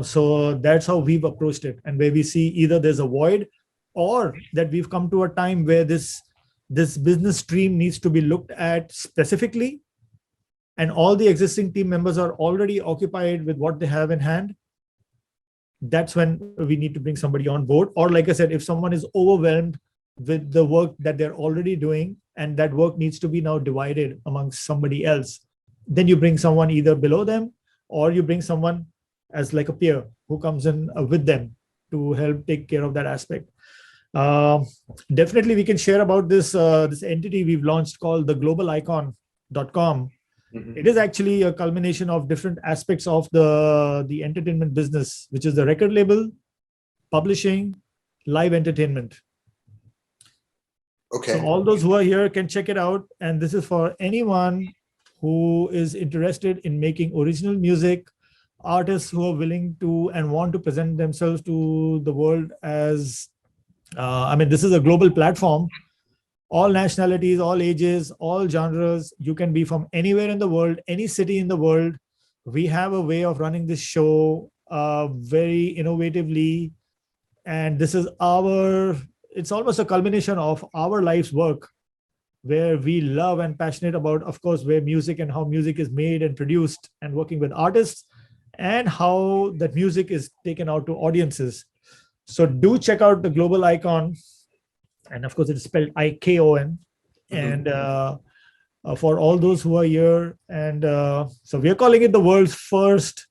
so that's how we've approached it. And where we see either there's a void or that we've come to a time where this business stream needs to be looked at specifically, and all the existing team members are already occupied with what they have in hand, that's when we need to bring somebody on board. Or like I said, if someone is overwhelmed with the work that they're already doing and that work needs to be now divided amongst somebody else, then you bring someone either below them or you bring someone as like a peer who comes in with them to help take care of that aspect. Definitely we can share about this entity we've launched called the globalicon.com. Mm-hmm. It is actually a culmination of different aspects of the entertainment business, which is the record label, publishing, live entertainment. Okay. So all those who are here can check it out. And this is for anyone who is interested in making original music, artists who are willing to and want to present themselves to the world as, this is a global platform. All nationalities, all ages, all genres. You can be from anywhere in the world, any city in the world. We have a way of running this show very innovatively. And this is it's almost a culmination of our life's work, where we love and passionate about, of course, where music and how music is made and produced and working with artists and how that music is taken out to audiences. So do check out the Global Icon. And of course, it's spelled IKON. And for all those who are here, and so we are calling it the world's first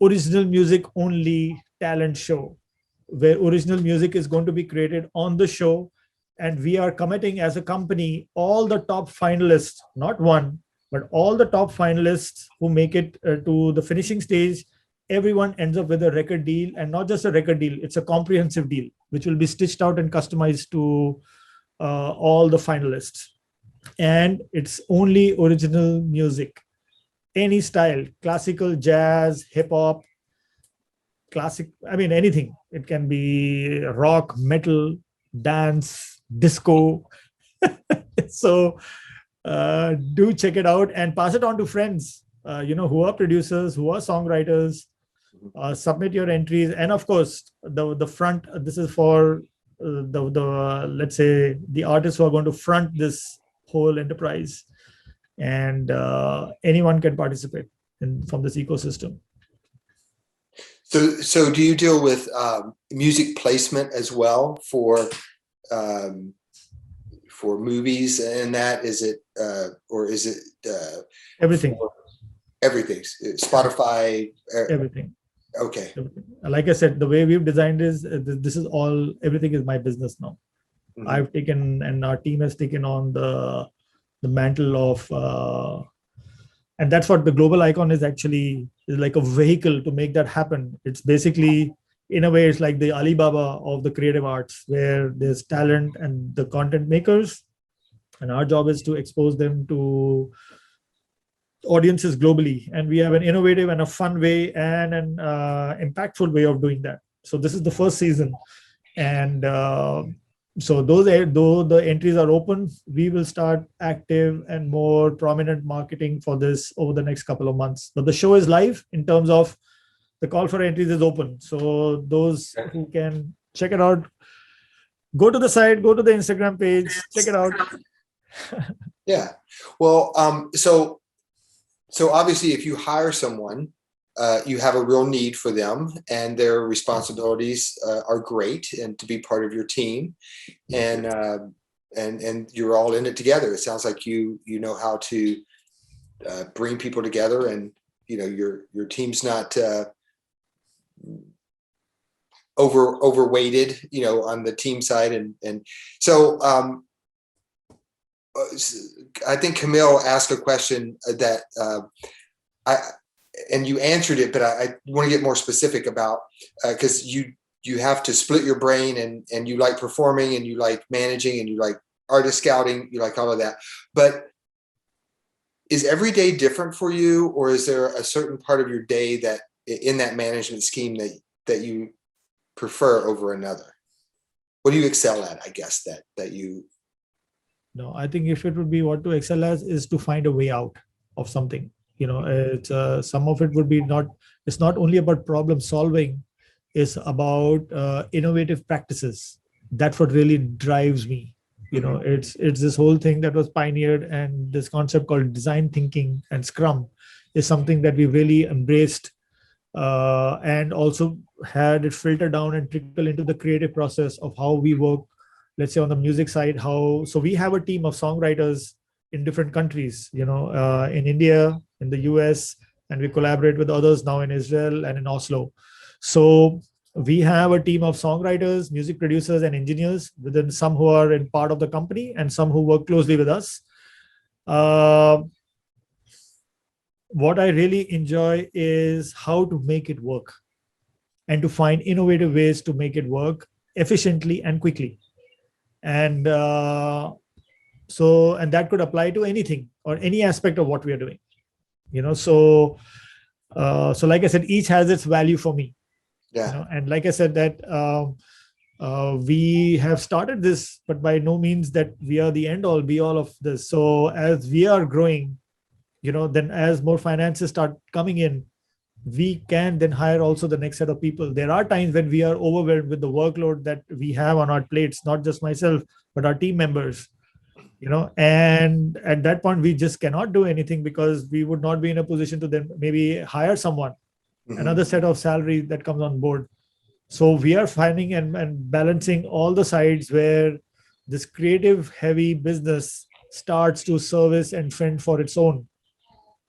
original music only talent show, where original music is going to be created on the show. And we are committing as a company, all the top finalists, not one, but all the top finalists who make it to the finishing stage, everyone ends up with a record deal, and not just a record deal, it's a comprehensive deal, which will be stitched out and customized to all the finalists. And it's only original music, any style, classical, jazz, hip hop, classic, anything. It can be rock, metal, dance, disco. So do check it out and pass it on to friends, who are producers, who are songwriters. Submit your entries, and of course the front, this is for the let's say the artists who are going to front this whole enterprise, and anyone can participate from this ecosystem. So do you deal with music placement as well for movies and that? Is it or is it everything? Everything, Spotify, everything. Okay. Like I said, the way we've designed is this is all, everything is my business now. Mm-hmm. I've taken, and our team has taken on the mantle of, and that's what the Global Icon is actually, is like a vehicle to make that happen. It's basically, in a way, it's like the Alibaba of the creative arts, where there's talent and the content makers, and our job is to expose them to audiences globally, and we have an innovative and a fun way and an impactful way of doing that. So this is the first season, and so though the entries are open, we will start active and more prominent marketing for this over the next couple of months. But the show is live in terms of the call for entries is open. So those who can check it out, go to the site, go to the Instagram page, check it out. Yeah. Well, so obviously if you hire someone, you have a real need for them, and their responsibilities are great, and to be part of your team, and you're all in it together. It sounds like you know how to bring people together, and your team's not overweighted, on the team side, and so I think Camille asked a question that and you answered it, but I want to get more specific about, because you have to split your brain, and you like performing, and you like managing, and you like artist scouting, you like all of that. But is every day different for you, or is there a certain part of your day that in that management scheme that you prefer over another? What do you excel at, I guess, that you... No, I think if it would be what to excel as is to find a way out of something. It's some of it would be not. It's not only about problem solving. It's about innovative practices. That's what really drives me. It's this whole thing that was pioneered, and this concept called design thinking and Scrum is something that we really embraced, and also had it filter down and trickle into the creative process of how we work. Let's say on the music side, so we have a team of songwriters in different countries, in India, in the US, and we collaborate with others now in Israel and in Oslo. So we have a team of songwriters, music producers, and engineers, within some who are in part of the company and some who work closely with us. What I really enjoy is how to make it work, and to find innovative ways to make it work efficiently and quickly. And and that could apply to anything or any aspect of what we are doing. So like I said, each has its value for me. Yeah. And like I said, that we have started this, but by no means that we are the end all be all of this. So as we are growing, then as more finances start coming in, we can then hire also the next set of people. There are times when we are overwhelmed with the workload that we have on our plates, not just myself, but our team members, and at that point, we just cannot do anything, because we would not be in a position to then maybe hire someone, another set of salary that comes on board. So we are finding and balancing all the sides where this creative heavy business starts to service and fend for its own,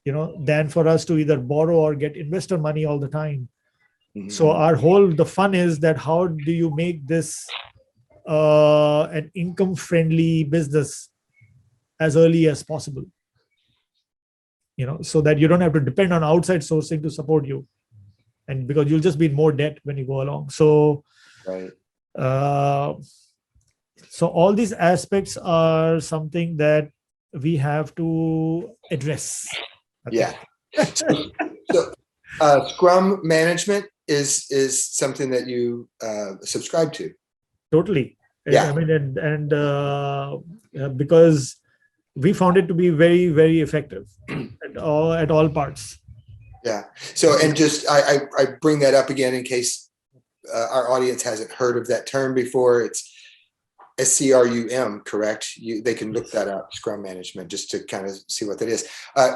than for us to either borrow or get investor money all the time. So the fun is that how do you make this an income friendly business as early as possible, so that you don't have to depend on outside sourcing to support you, and because you'll just be in more debt when you go along. So right. So all these aspects are something that we have to address. Yeah. So Scrum management is something that you subscribe to. Totally. Yeah. I mean, and because we found it to be very, very effective at all parts. Yeah. So, and just I bring that up again in case our audience hasn't heard of that term before. It's SCRUM, correct? They can look that up, Scrum management, just to kind of see what that is.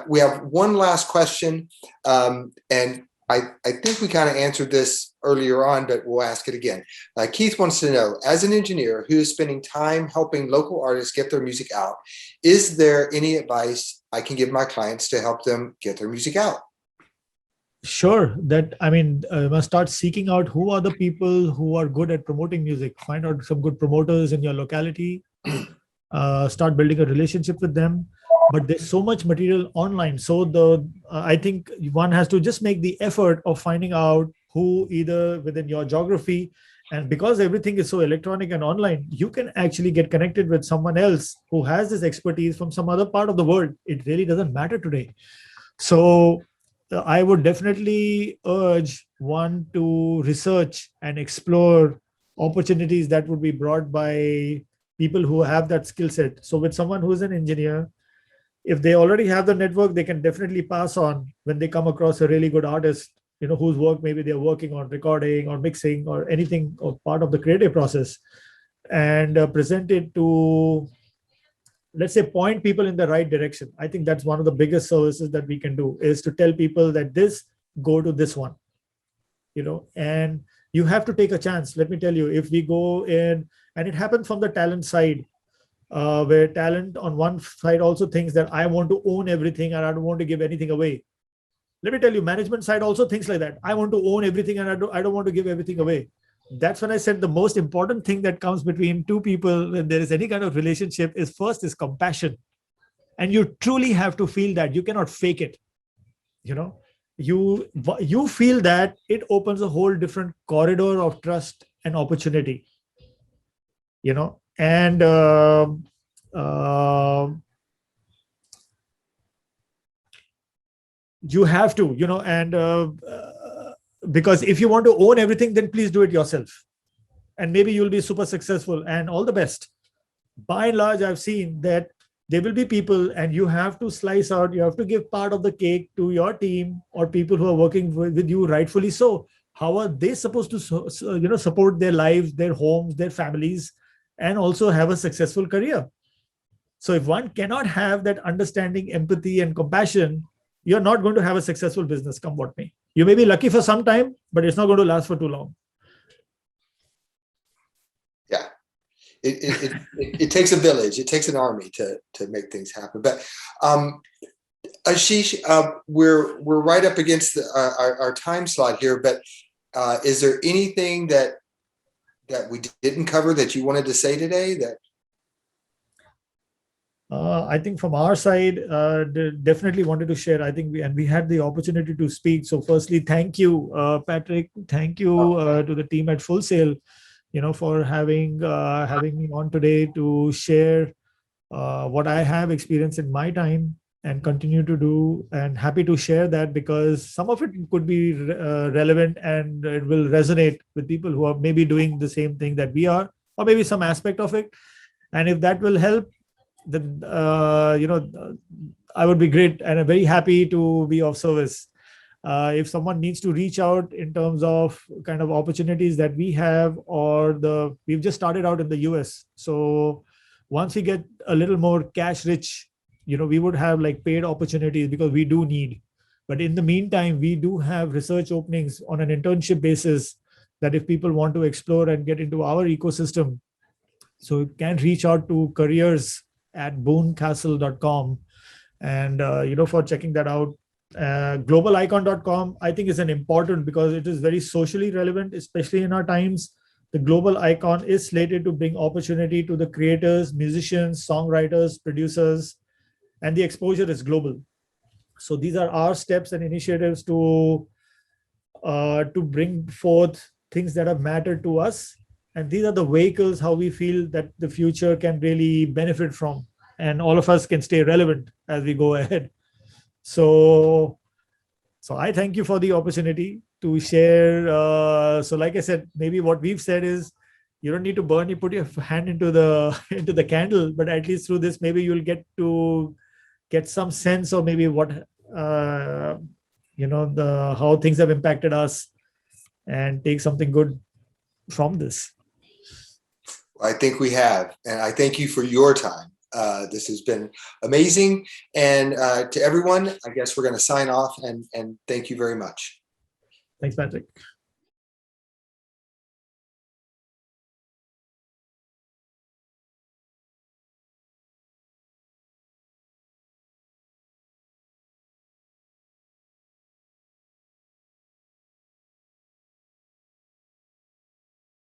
We have one last question, and I think we kind of answered this earlier on, but we'll ask it again. Keith wants to know, as an engineer who is spending time helping local artists get their music out, is there any advice I can give my clients to help them get their music out? Sure. Must start seeking out who are the people who are good at promoting music. Find out some good promoters in your locality. Start building a relationship with them. But there's so much material online. So I think one has to just make the effort of finding out who either within your geography, and because everything is so electronic and online, you can actually get connected with someone else who has this expertise from some other part of the world. It really doesn't matter today. So I would definitely urge one to research and explore opportunities that would be brought by people who have that skill set. So with someone who's an engineer, if they already have the network, they can definitely pass on when they come across a really good artist, whose work maybe they're working on recording or mixing or anything or part of the creative process, and present it to, let's say, point people in the right direction. I think that's one of the biggest services that we can do, is to tell people that this, go to this one, and you have to take a chance. Let me tell you, if we go in, and it happens from the talent side, where talent on one side also thinks that I want to own everything and I don't want to give anything away. Let me tell you, management side also thinks like that. I want to own everything and I don't want to give everything away. That's when I said the most important thing that comes between two people when there is any kind of relationship is, first is compassion. And you truly have to feel that. You cannot fake it. You feel that, it opens a whole different corridor of trust and opportunity. And you have to, and because if you want to own everything, then please do it yourself, and maybe you'll be super successful and all the best. By and large, I've seen that there will be people, and you have to slice out, you have to give part of the cake to your team or people who are working with you, rightfully so. How are they supposed to support their lives, their homes, their families, and also have a successful career? So if one cannot have that understanding, empathy, and compassion, you're not going to have a successful business, come what may. You may be lucky for some time, but it's not going to last for too long. Yeah. It takes a village. It takes an army to make things happen. But Ashish, we're right up against our time slot here. But is there anything that we didn't cover that you wanted to say today? That I think from our side, definitely wanted to share. I think we had the opportunity to speak. So firstly, thank you, Patrick. Thank you to the team at Full Sail, for having me on today to share what I have experienced in my time and continue to do. And happy to share that, because some of it could be relevant and it will resonate with people who are maybe doing the same thing that we are, or maybe some aspect of it. And if that will help, then I would be great and I'm very happy to be of service. If someone needs to reach out in terms of kind of opportunities that we have, or we've just started out in the US. So once we get a little more cash rich, we would have like paid opportunities, because we do need. But in the meantime, we do have research openings on an internship basis, that if people want to explore and get into our ecosystem, so you can reach out to careers@boonecastle.com, and for checking that out. Globalicon.com, I think, is an important, because it is very socially relevant, especially in our times. The Global Icon is slated to bring opportunity to the creators, musicians, songwriters, producers, and the exposure is global. So these are our steps and initiatives to bring forth things that have mattered to us. And these are the vehicles how we feel that the future can really benefit from, and all of us can stay relevant as we go ahead. So I thank you for the opportunity to share. So like I said, maybe what we've said is, you don't need to burn, you put your hand into the candle, but at least through this, maybe you'll get some sense of maybe what, how things have impacted us, and take something good from this. I think we have, and I thank you for your time. This has been amazing. And to everyone, I guess we're going to sign off and thank you very much. Thanks, Patrick.